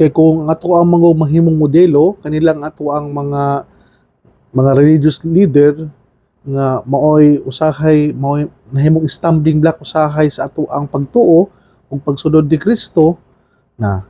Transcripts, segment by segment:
Kay kung ato ang mga mahimong modelo, kanilang ato ang mga religious leader nga maoy usahay maoy nahimong stumbling block usahay sa ato ang pagtuo ug pagsunod ni Kristo na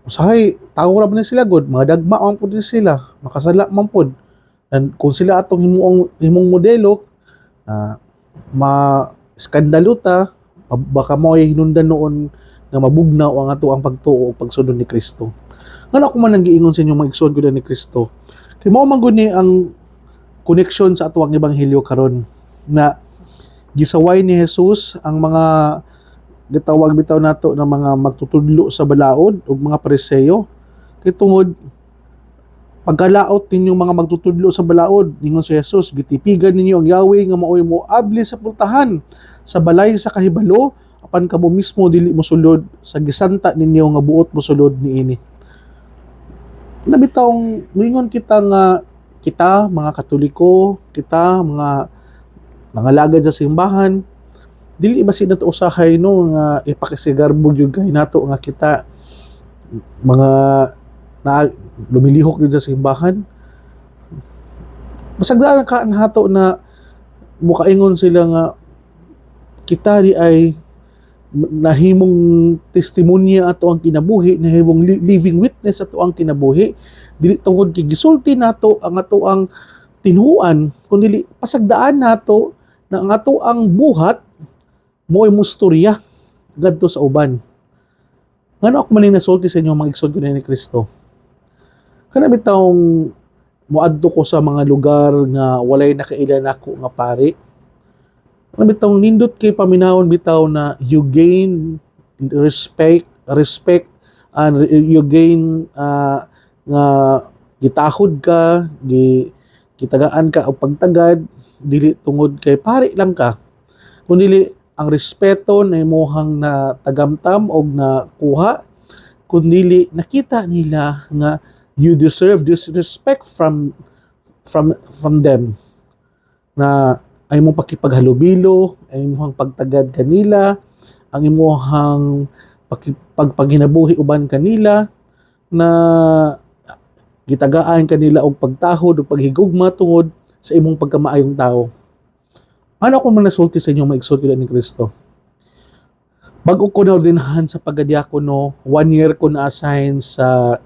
usahay tawo ra man sila god mga dagma man pud sila makasala man pud and kung sila atong himong modelo na ma skandalo ta baka maoy hinungdan noon nga mabugnaw ang ato ang pagtuo ug pagsunod ni Kristo. Ngano ako man nang giingon sa inyo mga igsoon gud ni Kristo. Kay mao man gud ni ang koneksyon sa ato ang ebanghelyo karon na gisaway ni Jesus ang mga gitawag bitaw nato ng mga magtutudlo sa balaod ug mga Pariseo kay tungod pagkalaot ninyong mga magtutudlo sa balaod ningon si Jesus gitipigan ninyo ang Yahweh nga maoy mo abli sa pultahan sa balay sa kahibalo apan kamo mismo dili mosulod sa gisanta ninyo nga buot mosulod niini. Nabitawng moingon kita nga kita mga Katoliko, kita mga lagad sa simbahan dili ba sila usahay no nga ipakisigarbo gyud kay nato nga kita mga na lumilihok gyud sa simbahan. Masagdaan ka nato na mukaingon sila nga kita di ay nahimong testimonya ato ang kinabuhi, nahimong living witness ato ang kinabuhi, dili tungod kay gisulti nato ang ato ang tinuan, kundi pasagdaan nato na ang ato ang buhat mo'y mustorya ngadto sa uban. Ngano ako man nasulti sa inyo mga igsoon ko ni Kristo. Kana bitawng moadto ko sa mga lugar nga walay nakailan ako nga pari. Ano bitaw nindot kay paminawon bitaw na you gain respect and you gain nga gitahod ka, gitagaan ka og pagtagad dili tungod kay pari lang ka. Kundi ang respeto na imuhang na tagamtam og na kuha kundi nakita nila nga you deserve this respect from them na ay imong pakipaghalubilo, ay imong pagtagad kanila, ang imong pagpaginabuhi uban kanila na gitagaan kanila og pagtahod ug paghigugma tungod sa imong pagkamaayong tao. Ano ako man nasulti sa inyo maigsoon ko ni Kristo. Bago ko na ordinahan sa pagadiakono, 1 year ko na assign sa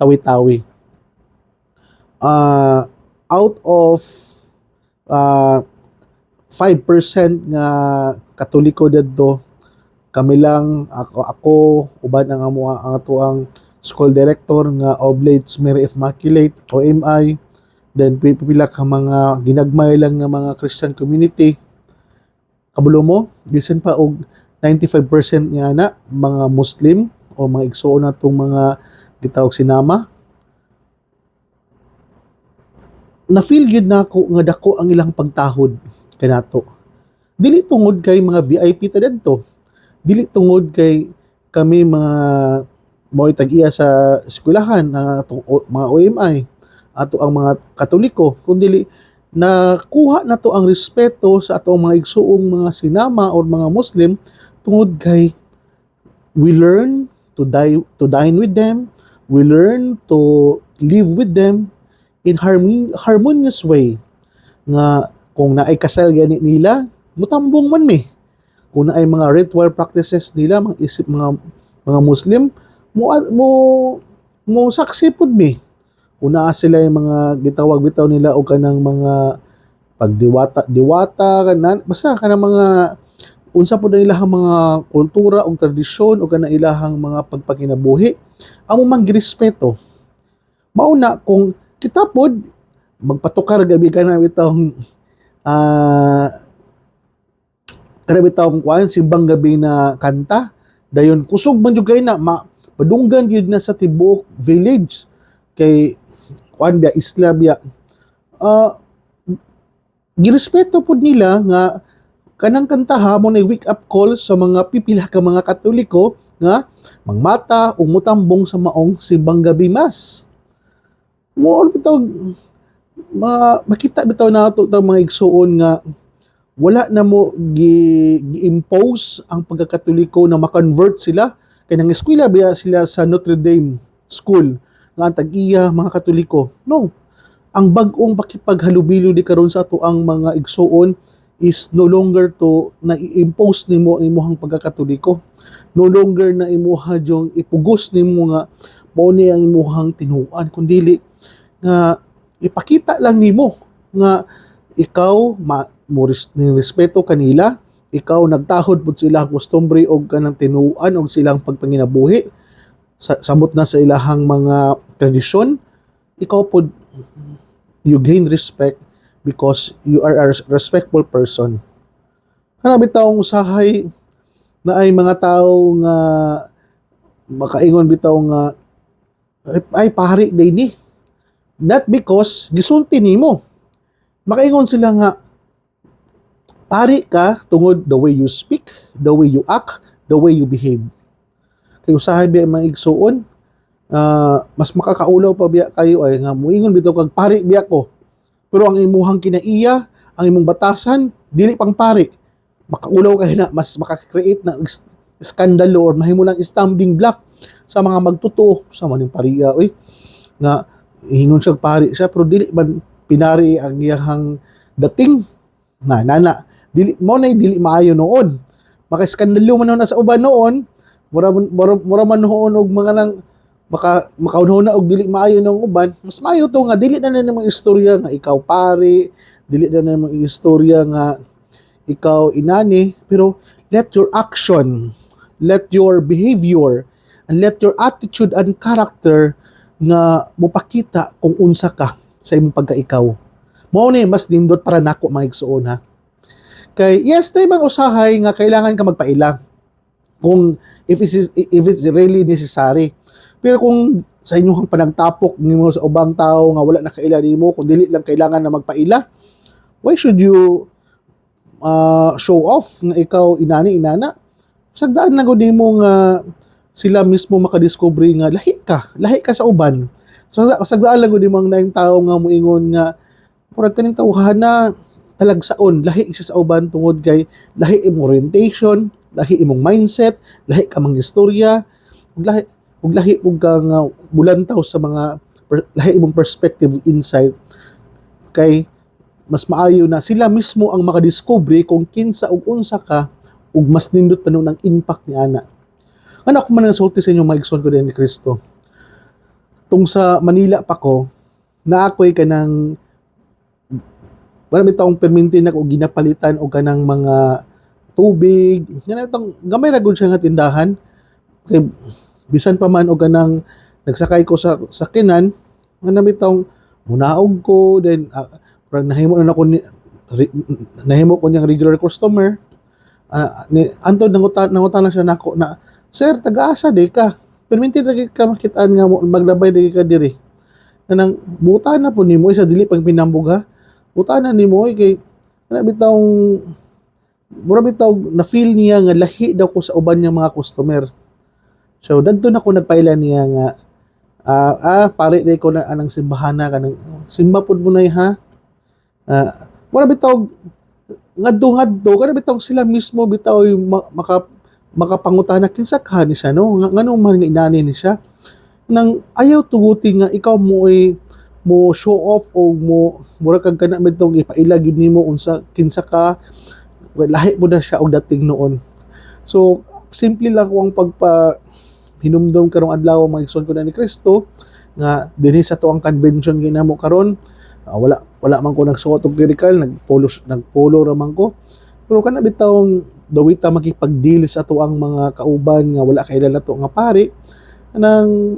Tawi-Tawi. Out of 5% nga Katoliko dito kami lang ako uban ang ato ang school director nga Oblates Mary Immaculate OMI then pipila ka mga ginagmay lang ng mga Christian community kabulo mo bisan pa og 95% nga na mga Muslim o mga igsoon natong mga gitawag sinama na feel good na ako nga dako ang ilang pagtahod kanato. Dili tungod kay mga VIP ta didto. Dili tungod kay kami mga mo'y tag-iya sa eskwelahan ng mga OMI ato ang mga Katoliko kundi nakuha na to ang respeto sa atong mga igsuong mga sinama o mga Muslim tungod kay we learn to dine with them, we learn to live with them in harmonious way nga kung naay kasal gani nila mutambong man mi kung naay mga ritual practices nila mga isip mga Muslim mo saksi pud mi kung naa sila yung mga gitawag bitaw nila o kanang mga diwata kanan basta kanang mga unsa pud ang ilahang mga kultura o tradisyon o kanang ilahang mga pagpakinabuhi amo man girespeto mao na kung kita pod magpatukar gabi ka na bitawng kada bitawng kuan simbang gabi na kanta dayon kusog man jud kay na padunggan gyud na sa tibuok village kay kuan biya isla biya girespeto pod nila nga kanang kantaha mo na wake up call sa mga pipila ka mga Katoliko nga mangmata o mutambong sa maong simbang gabi mas mo bitaw makita bitaw nato ta mga igsuon nga wala na mo gi-impose ang pagkakatoliko na ma-convert sila kay nang eskwela biya sila sa Notre Dame school nga ang tag-iya mga Katoliko. No. Ang bag-ong pakipaghalubilo di karon sa ato ang mga igsuon is no longer to na i-impose nimo ang imong pagkakatoliko. No longer na imuha jong ipugos nimo nga mao ni ang imong tinuan, kundi nga ipakita lang nimo nga ikaw ni respeto kanila, ikaw nagtahod pud sila customary og kanang tinuan og silang pagpanginabuhi samot na sa ilahang mga tradisyon. Ikaw pod you gain respect because you are a respectful person. Kana bitawng usahay na ay mga tao nga makaingon bitaw nga ay pari day ni. Not because gisulti nimo. Makaingon sila nga pari ka tungod the way you speak, the way you act, the way you behave. Kay usahay biya mga igsuon, mas makakaulaw pa biya kayo ay nga muingon bitaw kag pari biya ko. Pero ang imuhang kinaiya, ang imong batasan, dili pang pari. Makaulaw kayo na, mas makakreate na skandalo or mahimo lang stumbling block sa mga magtuto sa maning pariya. Uy, nga hingon siya pari siya, pero dili man pinari ang iyahang dating nana. Dili mo na dili maayo noon. Maka-skandalo man na sa uban noon, mura man noon og mga nang makaunahon na og dili maayo ng uban, mas maayo to nga dili na namang istorya nga ikaw pare, dili na namang istorya nga ikaw inani, pero let your action, let your behavior, and let your attitude and character nga mupakita kung unsa ka sa imong pagkaikaw. Mao ni mas nindot para nako mga igsuon ha. Kay yes, tay mga usahay nga kailangan ka magpaila kung if it's really necessary. Pero kung sa inyong panagtapok nimo sa ubang tao nga wala na kaila nimo, kung dili lang kailangan na magpaila, why should you show off nga ikaw inana? Sagdaan na gud nimo nga sila mismo makadiscover nga lahi ka sa uban. So sagdaan lang gud nimo ang naing tao nga moingon nga murag kaning tawhana talagsaon, lahi siya sa uban tungod kay lahi imong orientation, lahi imong mindset, lahi ka mang istorya, ug lahi ug ka nga bulantaw sa mga lahi imong perspective insight. Kay mas maayo na sila mismo ang makadiscover kung kinsa ug unsa ka ug mas nindot pa nun ang impact ni ana. Ano ako man nagsulti sa inyo maigsoon ko din ni Kristo. Tung sa Manila pa ko, na ako'y kanang wala bitong permintin ako ginapalitan o kanang mga tubig. Yan itong gamay ra gud siya nga tindahan. Kay bisan pa man o kanang nagsakay ko sa sakinan, nga bitong munaog ko then nahimo na ako nahimo ko niyang regular customer. Antod nangutan na siya nako na, "Sir, taga-asa di ka? Permintin ra ka makitaan nga maglabay di ka diri." Kanang buta na po nimo isa dili pang pinambog ha. Buta na nimo kay bitawng mura bitaw na feel niya nga lahi daw ko sa uban niya mga customer. So dadto na ko nagpaila niya nga pare day ko na anang simbahana kanang simba pud mo na ha. Mura bitaw ngadto kana bitaw sila mismo bitaw makapangutana kinsa ka ni siya no nganong man nga inani ni siya nang ayaw tuguti nga ikaw mo show off o mura kag kana bitong ipaila gyud nimo unsa kinsa ka lahi mo na siya og dating noon. So simple lang ko ang hinumdum karong adlaw mga igsoon ko na ni Kristo nga dinhi sa tuang convention ginamo karon wala man ko nagsuot og clerical nagpolo ra man ko pero kana bitawng dawita makipagdeal sa tuang mga kauban nga wala kay to nga pari nang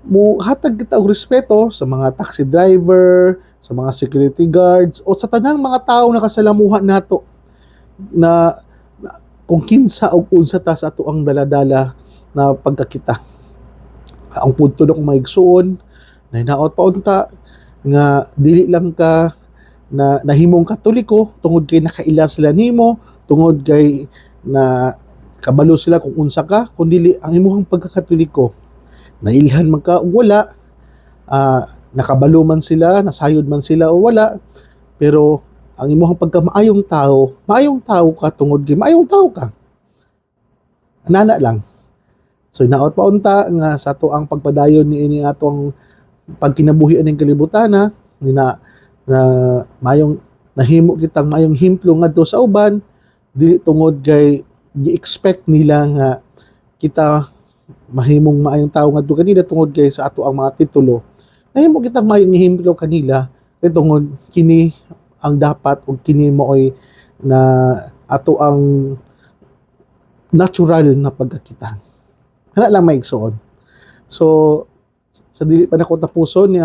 mo hatag kita og respeto sa mga taxi driver, sa mga security guards o sa tanang mga tao na kasalamuhan nato na kung kinsa og unsa ta sa ato ang daladala na pagkakita. Ang punto ng maigsuon na hinaot pa unta nga dili lang ka na nahimong Katoliko tungod kay nakaila sila nimo, tungod kay na kabalo sila kung unsa ka, kundi ang imong pagkakatoliko nailhan man ka o wala, nakabalo man sila, nasayod man sila o wala, pero ang imong pagkamaayong tao ka tungod kay maayong tao ka. Anana lang. So naot paunta nga sa ato ang pagpadayon ni ini atong pagkinabuhi aning kalibutana ni na mayong nahimo kitang mayong himplo ngadto sa uban, dili tungod kay gi-expect nila nga kita mahimong maayong tao ngadto kanila tungod kay sa ato ang mga titulo. Nahimo kitang mayong himplo kanila kay tungod kini ang dapat ug kini maoy na ato ang natural na pagkakita. Hana lang maigsoon. So sa dili pa nako tapuson ni